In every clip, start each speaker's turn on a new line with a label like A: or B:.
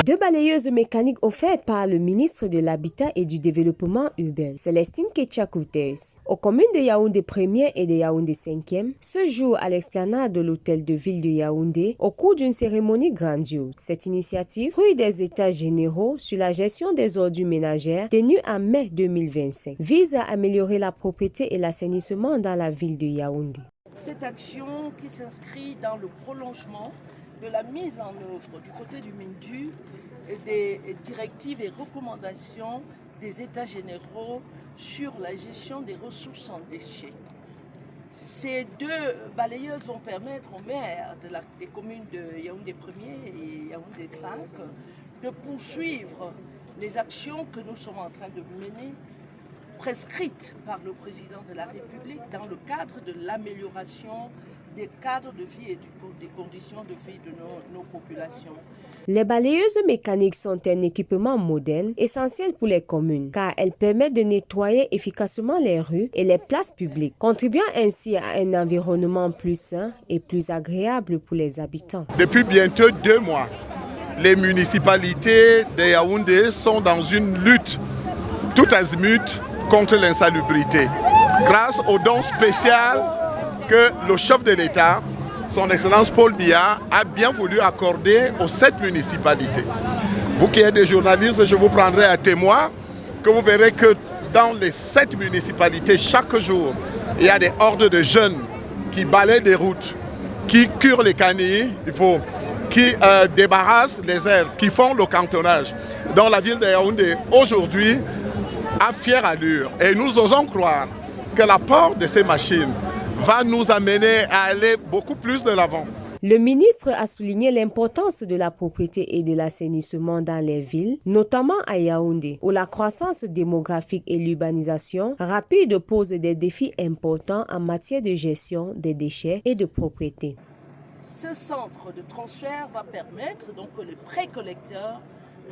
A: 2 balayeuses mécaniques offertes par le ministre de l'Habitat et du Développement urbain, Célestine Ketchakoutès, aux communes de Yaoundé 1er et de Yaoundé 5e, ce jour à l'esplanade de l'hôtel de ville de Yaoundé, au cours d'une cérémonie grandiose. Cette initiative, fruit des états généraux sur la gestion des ordures ménagères, tenue en mai 2025, vise à améliorer la propreté et l'assainissement dans la ville de Yaoundé.
B: Cette action qui s'inscrit dans le prolongement de la mise en œuvre du côté du MINDU des directives et recommandations des États généraux sur la gestion des ressources en déchets. Ces 2 balayeuses vont permettre aux maires des communes de Yaoundé 1er et Yaoundé 5 de poursuivre les actions que nous sommes en train de mener, prescrites par le président de la République dans le cadre de l'amélioration des cadres de vie et des conditions de vie de nos populations.
A: Les balayeuses mécaniques sont un équipement moderne, essentiel pour les communes, car elles permettent de nettoyer efficacement les rues et les places publiques, contribuant ainsi à un environnement plus sain et plus agréable pour les habitants.
C: Depuis bientôt 2 mois, les municipalités de Yaoundé sont dans une lutte tout azimut contre l'insalubrité, grâce au don spécial que le chef de l'État, son Excellence Paul Biya, a bien voulu accorder aux 7 municipalités. Vous qui êtes des journalistes, je vous prendrai à témoin que vous verrez que dans les 7 municipalités, chaque jour, il y a des hordes de jeunes qui balayent les routes, qui curent les canilles, qui débarrassent les herbes, qui font le cantonnage. Dans la ville de Yaoundé, aujourd'hui, à fière allure. Et nous osons croire que l'apport de ces machines va nous amener à aller beaucoup plus de l'avant.
A: Le ministre a souligné l'importance de la propreté et de l'assainissement dans les villes, notamment à Yaoundé, où la croissance démographique et l'urbanisation rapide posent des défis importants en matière de gestion des déchets et de propreté.
B: Ce centre de transfert va permettre donc que les précollecteurs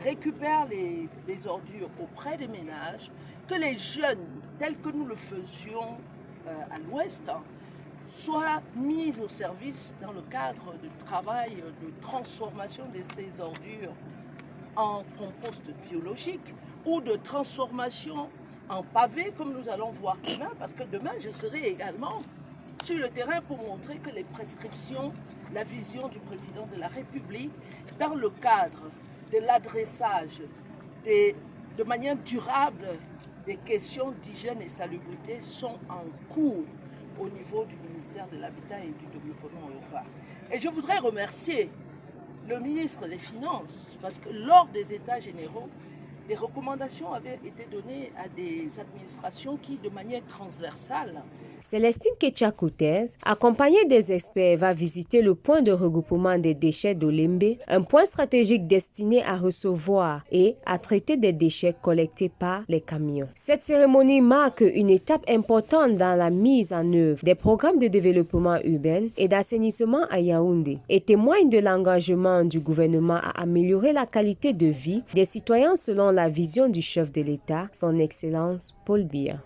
B: récupèrent les ordures auprès des ménages, que les jeunes, tels que nous le faisions à l'ouest, soient mis au service dans le cadre du travail de transformation de ces ordures en compost biologique ou de transformation en pavé, comme nous allons voir demain, parce que demain je serai également sur le terrain pour montrer que les prescriptions, la vision du président de la République dans le cadre de l'adressage de manière durable des questions d'hygiène et salubrité sont en cours au niveau du ministère de l'Habitat et du Développement urbain. Et je voudrais remercier le ministre des Finances parce que lors des États généraux, des recommandations avaient été données à des administrations qui, de manière transversale,
A: Célestine Ketchakoutès, accompagnée des experts, va visiter le point de regroupement des déchets d'Olembe, un point stratégique destiné à recevoir et à traiter des déchets collectés par les camions. Cette cérémonie marque une étape importante dans la mise en œuvre des programmes de développement urbain et d'assainissement à Yaoundé et témoigne de l'engagement du gouvernement à améliorer la qualité de vie des citoyens selon la vision du chef de l'État, son Excellence Paul Biya.